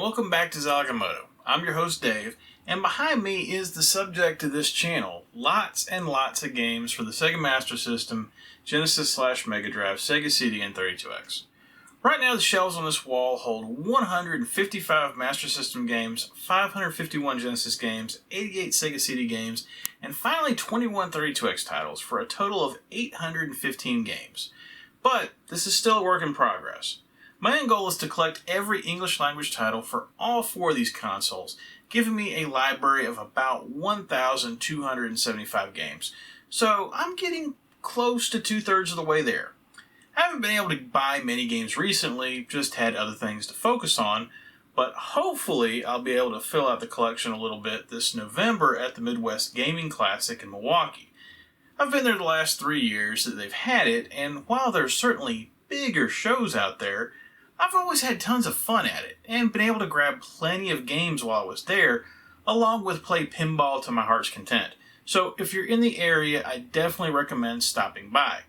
welcome back to Zilog and Moto. I'm your host Dave, and behind me is the subject of this channel. Lots and lots of games for the Sega Master System, Genesis/Mega Drive, Sega CD, and 32X. Right now the shelves on this wall hold 155 Master System games, 551 Genesis games, 88 Sega CD games, and finally 21 32X titles for a total of 815 games. But this is still a work in progress. My end goal is to collect every English language title for all four of these consoles, giving me a library of about 1,275 games. So I'm getting close to 2/3 of the way there. I haven't been able to buy many games recently, just had other things to focus on, but hopefully I'll be able to fill out the collection a little bit this November at the Midwest Gaming Classic in Milwaukee. I've been there the last 3 years that they've had it, and while there's certainly bigger shows out there, I've always had tons of fun at it, and been able to grab plenty of games while I was there, along with play pinball to my heart's content. So if you're in the area, I definitely recommend stopping by.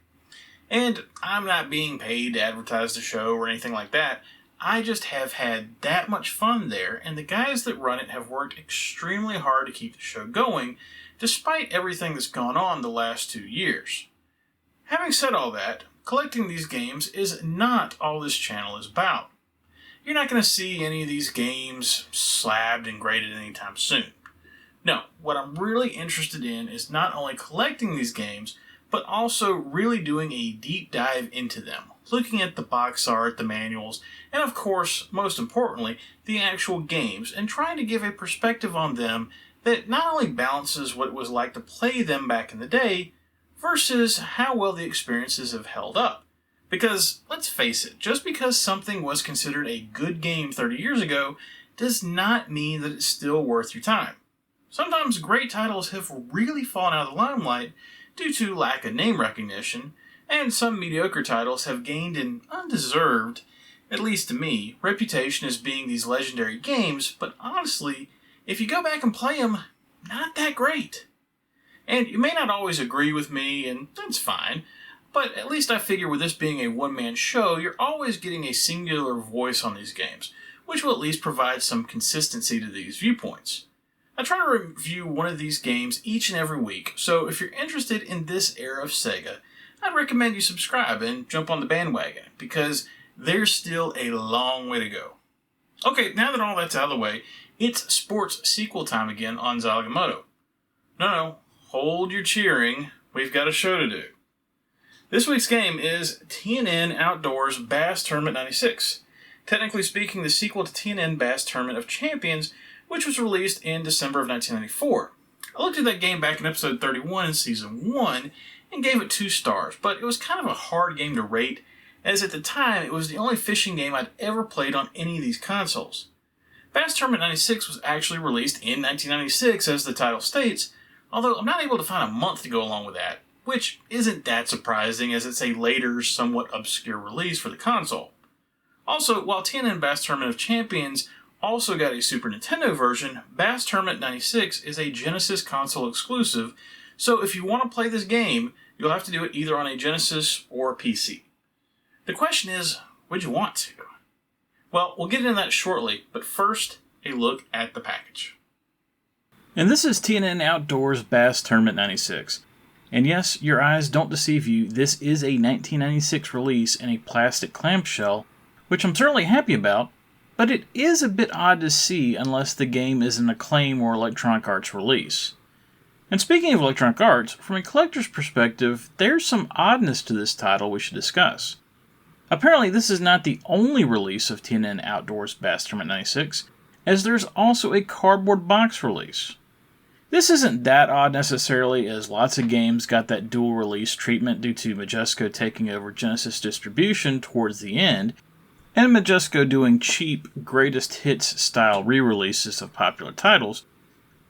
And I'm not being paid to advertise the show or anything like that. I just have had that much fun there, and the guys that run it have worked extremely hard to keep the show going, despite everything that's gone on the last 2 years. Having said all that, collecting these games is not all this channel is about. You're not going to see any of these games slabbed and graded anytime soon. No, what I'm really interested in is not only collecting these games, but also really doing a deep dive into them, looking at the box art, the manuals, and of course, most importantly, the actual games, and trying to give a perspective on them that not only balances what it was like to play them back in the day, versus how well the experiences have held up. Because, let's face it, just because something was considered a good game 30 years ago does not mean that it's still worth your time. Sometimes great titles have really fallen out of the limelight due to lack of name recognition, and some mediocre titles have gained an undeserved, at least to me, reputation as being these legendary games, but honestly, if you go back and play them, not that great. And you may not always agree with me, and that's fine, but at least I figure with this being a one-man show, you're always getting a singular voice on these games, which will at least provide some consistency to these viewpoints. I try to review one of these games each and every week, so if you're interested in this era of Sega, I'd recommend you subscribe and jump on the bandwagon, because there's still a long way to go. Okay, now that all that's out of the way, it's sports sequel time again on Zilog and Moto. No, hold your cheering, we've got a show to do. This week's game is TNN Outdoors Bass Tournament 96. Technically speaking, the sequel to TNN Bass Tournament of Champions, which was released in December of 1994. I looked at that game back in episode 31 in Season 1 and gave it 2 stars, but it was kind of a hard game to rate, as at the time it was the only fishing game I'd ever played on any of these consoles. Bass Tournament 96 was actually released in 1996, as the title states, although I'm not able to find a month to go along with that, which isn't that surprising as it's a later, somewhat obscure release for the console. Also, while TNN Bass Tournament of Champions also got a Super Nintendo version, Bass Tournament 96 is a Genesis console exclusive, so if you want to play this game, you'll have to do it either on a Genesis or a PC. The question is, would you want to? Well, we'll get into that shortly, but first, a look at the package. And this is TNN Outdoors Bass Tournament 96. And yes, your eyes don't deceive you, this is a 1996 release in a plastic clamshell, which I'm certainly happy about, but it is a bit odd to see unless the game is an Acclaim or Electronic Arts release. And speaking of Electronic Arts, from a collector's perspective, there's some oddness to this title we should discuss. Apparently this is not the only release of TNN Outdoors Bass Tournament 96, as there's also a cardboard box release. This isn't that odd necessarily, as lots of games got that dual release treatment due to Majesco taking over Genesis distribution towards the end, and Majesco doing cheap greatest hits style re-releases of popular titles.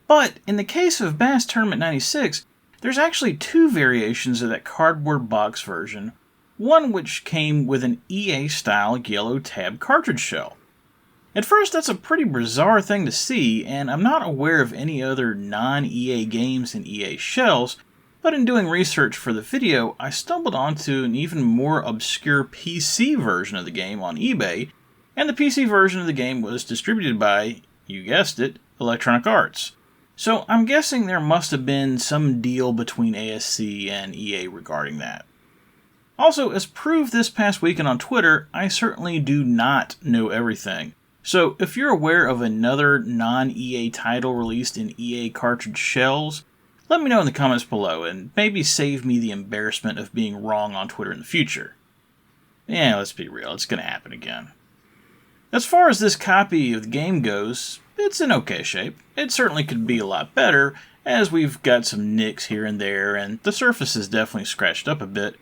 But in the case of Bass Tournament 96, there's actually 2 variations of that cardboard box version, one which came with an EA style yellow tab cartridge shell. At first, that's a pretty bizarre thing to see, and I'm not aware of any other non-EA games in EA shells, but in doing research for the video, I stumbled onto an even more obscure PC version of the game on eBay, and the PC version of the game was distributed by, you guessed it, Electronic Arts. So I'm guessing there must have been some deal between ASC and EA regarding that. Also, as proved this past weekend on Twitter, I certainly do not know everything. So if you're aware of another non-EA title released in EA cartridge shells, let me know in the comments below and maybe save me the embarrassment of being wrong on Twitter in the future. Yeah, let's be real, it's going to happen again. As far as this copy of the game goes, it's in okay shape. It certainly could be a lot better, as we've got some nicks here and there, and the surface is definitely scratched up a bit.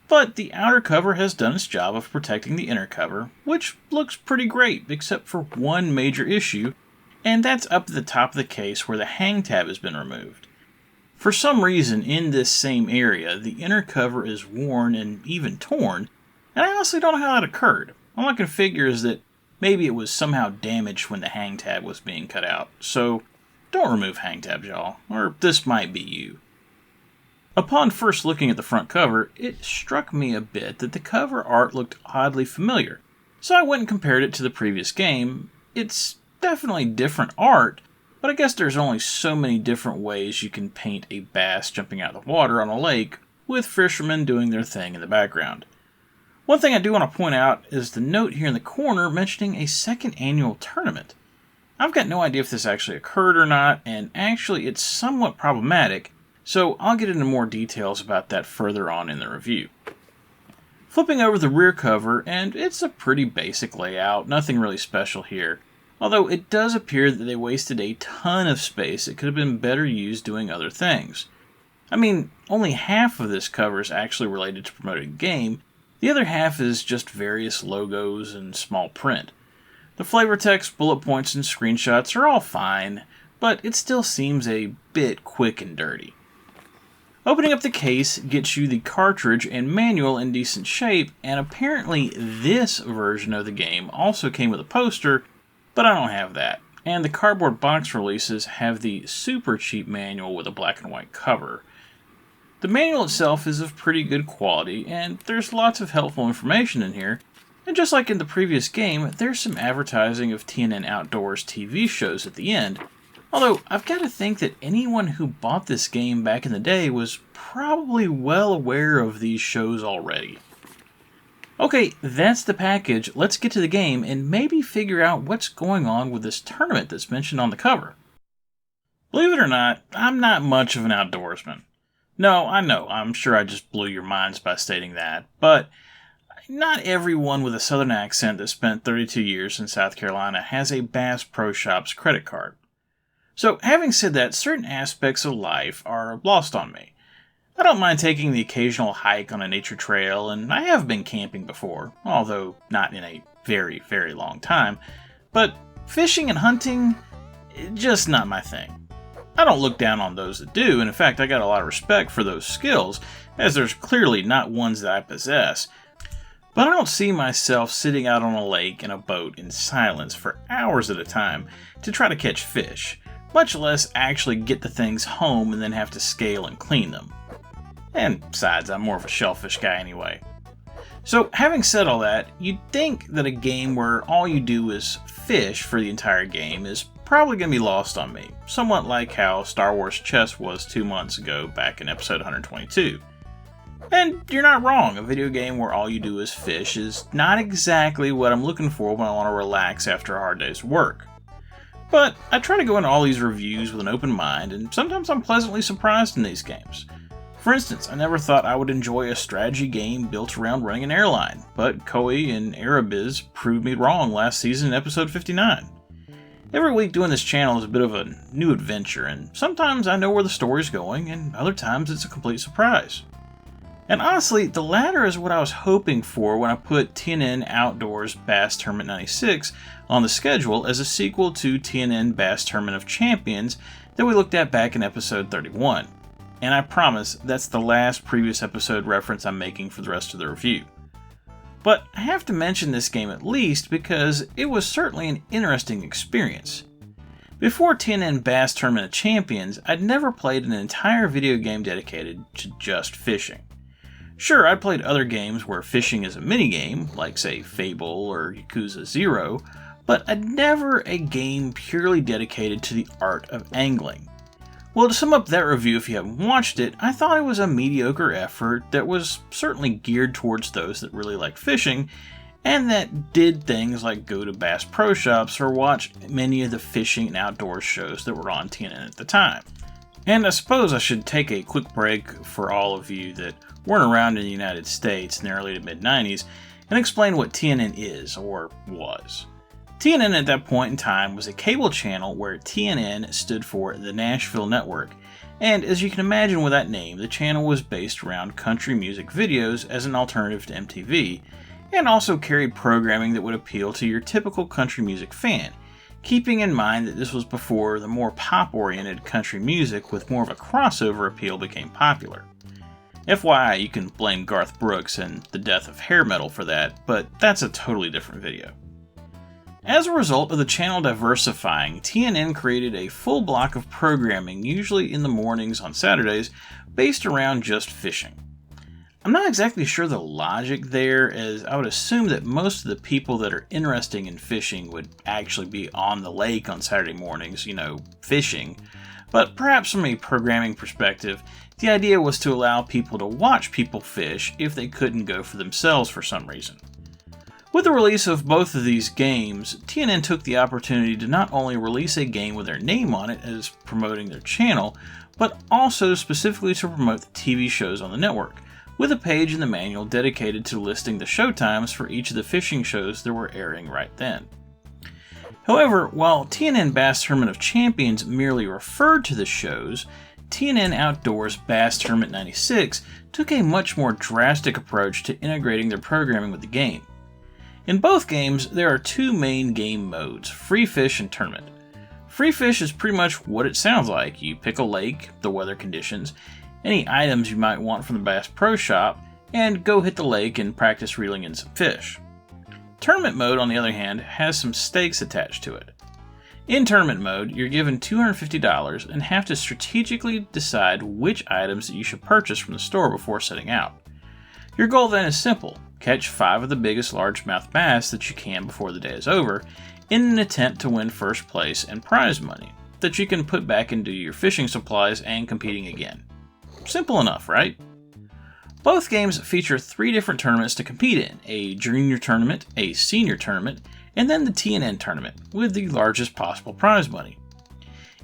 But the outer cover has done its job of protecting the inner cover, which looks pretty great, except for one major issue, and that's up at the top of the case where the hang tab has been removed. For some reason, in this same area, the inner cover is worn and even torn, and I honestly don't know how that occurred. All I can figure is that maybe it was somehow damaged when the hang tab was being cut out. So, don't remove hang tabs, y'all, or this might be you. Upon first looking at the front cover, it struck me a bit that the cover art looked oddly familiar. So I went and compared it to the previous game. It's definitely different art, but I guess there's only so many different ways you can paint a bass jumping out of the water on a lake, with fishermen doing their thing in the background. One thing I do want to point out is the note here in the corner mentioning a second annual tournament. I've got no idea if this actually occurred or not, and actually it's somewhat problematic, so I'll get into more details about that further on in the review. Flipping over the rear cover, and it's a pretty basic layout, nothing really special here. Although it does appear that they wasted a ton of space that could have been better used doing other things. I mean, only half of this cover is actually related to promoting the game, the other half is just various logos and small print. The flavor text, bullet points, and screenshots are all fine, but it still seems a bit quick and dirty. Opening up the case gets you the cartridge and manual in decent shape, and apparently this version of the game also came with a poster, but I don't have that. And the cardboard box releases have the super cheap manual with a black and white cover. The manual itself is of pretty good quality, and there's lots of helpful information in here, and just like in the previous game, there's some advertising of TNN Outdoors TV shows at the end, although I've got to think that anyone who bought this game back in the day was probably well aware of these shows already. Okay, that's the package. Let's get to the game and maybe figure out what's going on with this tournament that's mentioned on the cover. Believe it or not, I'm not much of an outdoorsman. No, I know, I'm sure I just blew your minds by stating that, but not everyone with a southern accent that spent 32 years in South Carolina has a Bass Pro Shops credit card. So, having said that, certain aspects of life are lost on me. I don't mind taking the occasional hike on a nature trail, and I have been camping before, although not in a very, very long time, but fishing and hunting, just not my thing. I don't look down on those that do, and in fact I got a lot of respect for those skills, as there's clearly not ones that I possess. But I don't see myself sitting out on a lake in a boat in silence for hours at a time to try to catch fish, much less actually get the things home and then have to scale and clean them. And besides, I'm more of a shellfish guy anyway. So having said all that, you'd think that a game where all you do is fish for the entire game is probably going to be lost on me, somewhat like how Star Wars Chess was 2 months ago back in episode 122. And you're not wrong, a video game where all you do is fish is not exactly what I'm looking for when I want to relax after a hard day's work. But I try to go into all these reviews with an open mind, and sometimes I'm pleasantly surprised in these games. For instance, I never thought I would enjoy a strategy game built around running an airline, but Koei and Arabiz proved me wrong last season in episode 59. Every week doing this channel is a bit of a new adventure, and sometimes I know where the story's going, and other times it's a complete surprise. And honestly, the latter is what I was hoping for when I put TNN Outdoors Bass Tournament 96 on the schedule as a sequel to TNN Bass Tournament of Champions that we looked at back in episode 31. And I promise that's the last previous episode reference I'm making for the rest of the review. But I have to mention this game at least because it was certainly an interesting experience. Before TNN Bass Tournament of Champions, I'd never played an entire video game dedicated to just fishing. Sure, I played other games where fishing is a minigame, like say Fable or Yakuza 0, but never a game purely dedicated to the art of angling. Well, to sum up that review, if you haven't watched it, I thought it was a mediocre effort that was certainly geared towards those that really like fishing, and that did things like go to Bass Pro Shops or watch many of the fishing and outdoors shows that were on TNN at the time. And I suppose I should take a quick break for all of you that weren't around in the United States in the early to mid-90s and explain what TNN is, or was. TNN at that point in time was a cable channel where TNN stood for the Nashville Network, and as you can imagine with that name, the channel was based around country music videos as an alternative to MTV, and also carried programming that would appeal to your typical country music fan, keeping in mind that this was before the more pop-oriented country music with more of a crossover appeal became popular. FYI, you can blame Garth Brooks and the death of hair metal for that, but that's a totally different video. As a result of the channel diversifying, TNN created a full block of programming, usually in the mornings on Saturdays, based around just fishing. I'm not exactly sure the logic there, as I would assume that most of the people that are interested in fishing would actually be on the lake on Saturday mornings, fishing. But perhaps from a programming perspective, the idea was to allow people to watch people fish if they couldn't go for themselves for some reason. With the release of both of these games, TNN took the opportunity to not only release a game with their name on it as promoting their channel, but also specifically to promote the TV shows on the network, with a page in the manual dedicated to listing the showtimes for each of the fishing shows that were airing right then. However, while TNN Bass Tournament of Champions merely referred to the shows, TNN Outdoors Bass Tournament 96 took a much more drastic approach to integrating their programming with the game. In both games, there are two main game modes, Free Fish and Tournament. Free Fish is pretty much what it sounds like. You pick a lake, the weather conditions, any items you might want from the Bass Pro Shop, and go hit the lake and practice reeling in some fish. Tournament mode, on the other hand, has some stakes attached to it. In tournament mode, you're given $250 and have to strategically decide which items that you should purchase from the store before setting out. Your goal then is simple: catch 5 of the biggest largemouth bass that you can before the day is over, in an attempt to win first place and prize money that you can put back into your fishing supplies and competing again. Simple enough, right? Both games feature 3 different tournaments to compete in: a junior tournament, a senior tournament, and then the TNN tournament, with the largest possible prize money.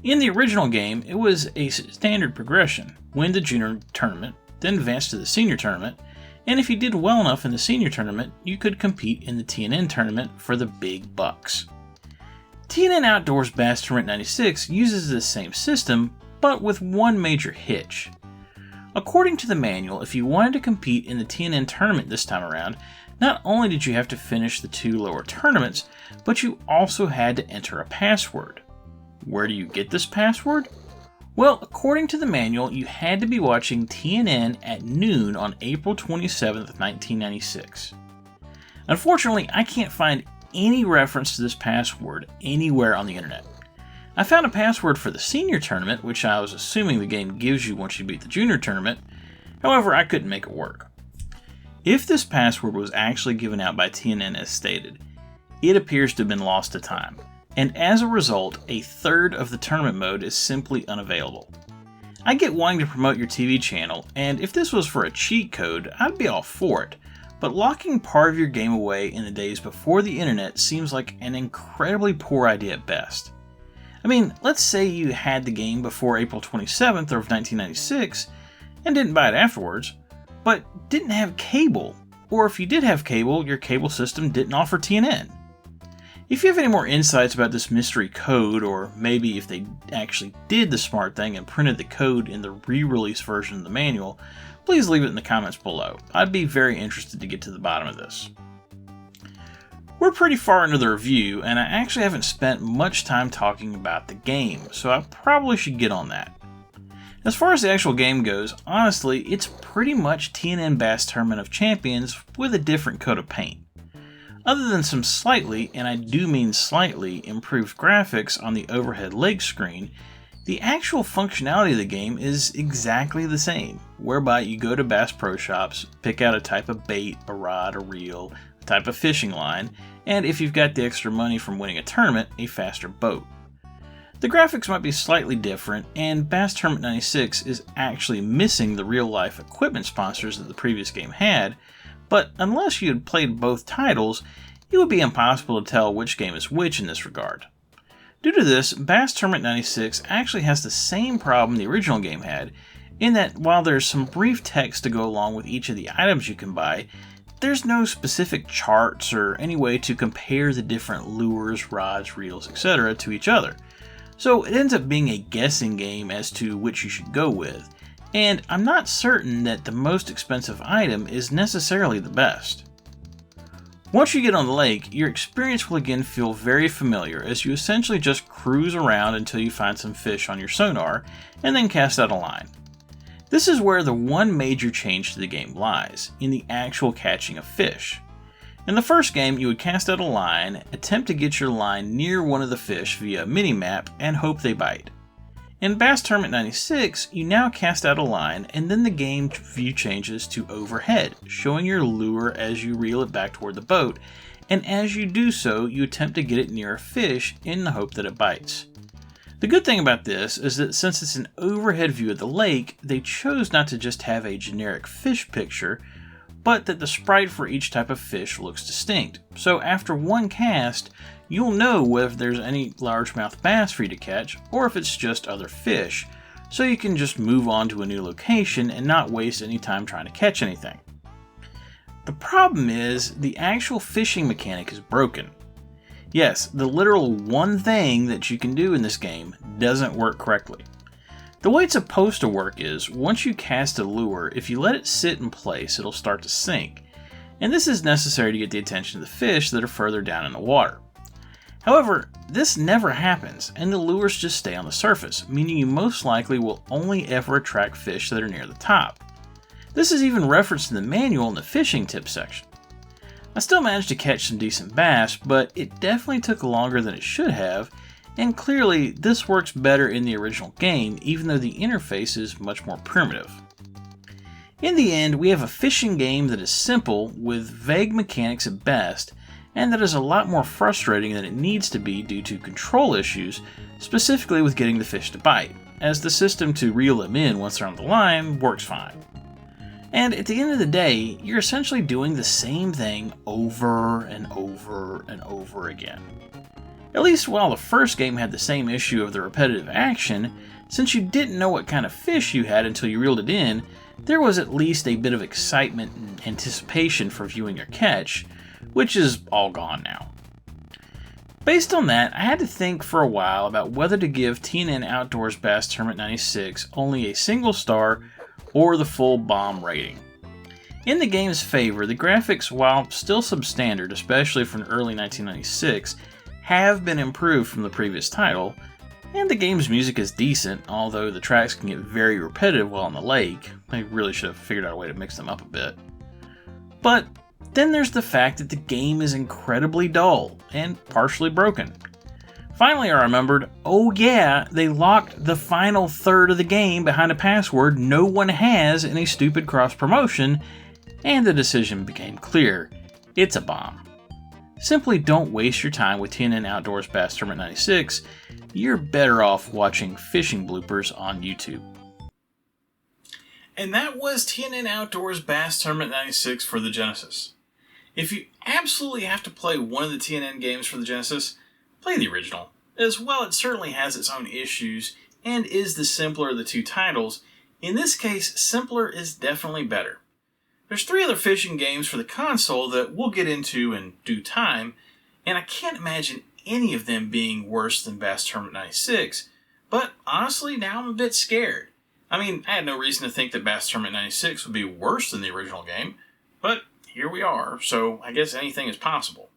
In the original game, it was a standard progression: win the junior tournament, then advance to the senior tournament, and if you did well enough in the senior tournament, you could compete in the TNN tournament for the big bucks. TNN Outdoors Bass Tournament 96 uses this same system, but with one major hitch. According to the manual, if you wanted to compete in the TNN tournament this time around, not only did you have to finish the 2 lower tournaments, but you also had to enter a password. Where do you get this password? Well, according to the manual, you had to be watching TNN at noon on April 27th, 1996. Unfortunately, I can't find any reference to this password anywhere on the internet. I found a password for the senior tournament, which I was assuming the game gives you once you beat the junior tournament. However, I couldn't make it work. If this password was actually given out by TNN as stated, it appears to have been lost to time, and as a result, a third of the tournament mode is simply unavailable. I get wanting to promote your TV channel, and if this was for a cheat code, I'd be all for it, but locking part of your game away in the days before the internet seems like an incredibly poor idea at best. I mean, let's say you had the game before April 27th of 1996 and didn't buy it afterwards, but didn't have cable, or if you did have cable, your cable system didn't offer TNN. If you have any more insights about this mystery code, or maybe if they actually did the smart thing and printed the code in the re-release version of the manual, please leave it in the comments below. I'd be very interested to get to the bottom of this. We're pretty far into the review, and I actually haven't spent much time talking about the game, so I probably should get on that. As far as the actual game goes, honestly, it's pretty much TNN Bass Tournament of Champions with a different coat of paint. Other than some slightly, and I do mean slightly, improved graphics on the overhead lake screen, the actual functionality of the game is exactly the same, whereby you go to Bass Pro Shops, pick out a type of bait, a rod, a reel, a type of fishing line, and if you've got the extra money from winning a tournament, a faster boat. The graphics might be slightly different, and Bass Tournament 96 is actually missing the real-life equipment sponsors that the previous game had, but unless you had played both titles, it would be impossible to tell which game is which in this regard. Due to this, Bass Tournament 96 actually has the same problem the original game had, in that while there's some brief text to go along with each of the items you can buy, there's no specific charts or any way to compare the different lures, rods, reels, etc. to each other. So it ends up being a guessing game as to which you should go with, and I'm not certain that the most expensive item is necessarily the best. Once you get on the lake, your experience will again feel very familiar as you essentially just cruise around until you find some fish on your sonar, and then cast out a line. This is where the one major change to the game lies, in the actual catching of fish. In the first game, you would cast out a line, attempt to get your line near one of the fish via a mini-map, and hope they bite. In Bass Tournament 96, you now cast out a line, and then the game view changes to overhead, showing your lure as you reel it back toward the boat, and as you do so, you attempt to get it near a fish in the hope that it bites. The good thing about this is that since it's an overhead view of the lake, they chose not to just have a generic fish picture, but that the sprite for each type of fish looks distinct. So after one cast, you'll know whether there's any largemouth bass for you to catch, or if it's just other fish, so you can just move on to a new location and not waste any time trying to catch anything. The problem is, the actual fishing mechanic is broken. Yes, the literal one thing that you can do in this game doesn't work correctly. The way it's supposed to work is, once you cast a lure, if you let it sit in place, it'll start to sink, and this is necessary to get the attention of the fish that are further down in the water. However, this never happens, and the lures just stay on the surface, meaning you most likely will only ever attract fish that are near the top. This is even referenced in the manual in the fishing tips section. I still managed to catch some decent bass, but it definitely took longer than it should have, and clearly this works better in the original game, even though the interface is much more primitive. In the end, we have a fishing game that is simple, with vague mechanics at best, and that is a lot more frustrating than it needs to be due to control issues, specifically with getting the fish to bite, as the system to reel them in once they're on the line works fine. And at the end of the day, you're essentially doing the same thing over and over and over again. At least while the first game had the same issue of the repetitive action, since you didn't know what kind of fish you had until you reeled it in, there was at least a bit of excitement and anticipation for viewing your catch, which is all gone now. Based on that, I had to think for a while about whether to give TNN Outdoors Bass Tournament 96 only a single star or the full bomb rating. In the game's favor, the graphics, while still substandard, especially from early 1996, have been improved from the previous title, and the game's music is decent, although the tracks can get very repetitive while on the lake. They really should have figured out a way to mix them up a bit. But then there's the fact that the game is incredibly dull and partially broken. Finally, I remembered, oh yeah, they locked the final third of the game behind a password no one has in a stupid cross-promotion, and the decision became clear. It's a bomb. Simply don't waste your time with TNN Outdoors Bass Tournament 96. You're better off watching fishing bloopers on YouTube. And that was TNN Outdoors Bass Tournament 96 for the Genesis. If you absolutely have to play one of the TNN games for the Genesis, play the original. As well, it certainly has its own issues and is the simpler of the two titles. In this case, simpler is definitely better. There's 3 other fishing games for the console that we'll get into in due time, and I can't imagine any of them being worse than Bass Tournament 96, but honestly, now I'm a bit scared. I mean, I had no reason to think that Bass Tournament 96 would be worse than the original game, but here we are, so I guess anything is possible.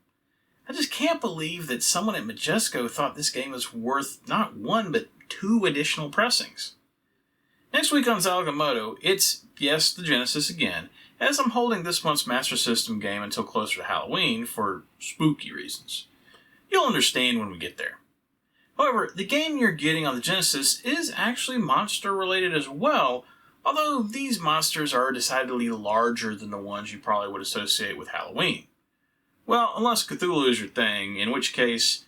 I just can't believe that someone at Majesco thought this game was worth not 1, but 2 additional pressings. Next week on Zilog and Moto, it's, yes, the Genesis again, as I'm holding this month's Master System game until closer to Halloween for spooky reasons. You'll understand when we get there. However, the game you're getting on the Genesis is actually monster related as well, although these monsters are decidedly larger than the ones you probably would associate with Halloween. Well, unless Cthulhu is your thing, in which case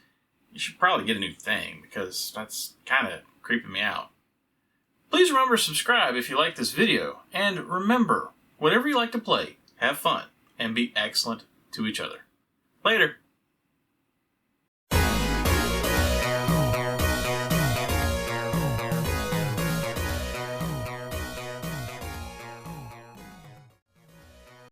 you should probably get a new thing, because that's kind of creeping me out. Please remember to subscribe if you like this video, and remember, whatever you like to play, have fun, and be excellent to each other. Later!